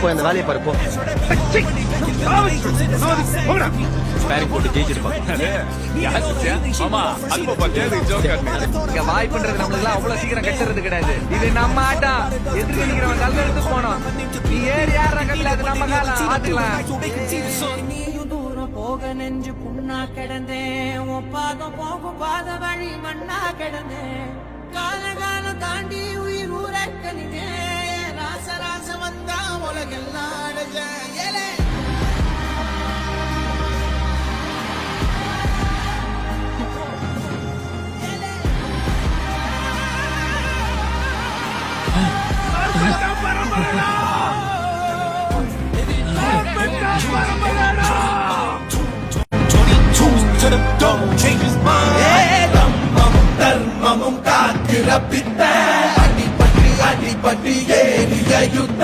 போய் அந்த வேலையை பாரு போ. பேரிங் போட்டு ஜெயிச்சிருப்பாங்க. வாய்ப்புன்றது நம்மளுக்கு அவ்வளவு சீக்கிரம் கட்டுறது கிடையாது. இது நம்ம ஆட்டம். எதிர்க்க நிக்கிறவன் கல்ல எடுத்து போனோம். நீ ஏறி யார கல்ல அது நம்ம காலம் ஆத்துக்கலாம். நீயும் தூரம் போக நெஞ்சு புண்ணா கிடந்தேன். ஒப்பாக போகும் பாத வழி மண்ணா கிடந்தேன். காலம் தாண்டி உயிர் ஊரக்கணினேன். ராச ராச வந்தா உலகெல்லாம் அடைஞ்சேன். தர்மமும் காக்கிற பித்த அடிபட்டு ஏறிய யுத்த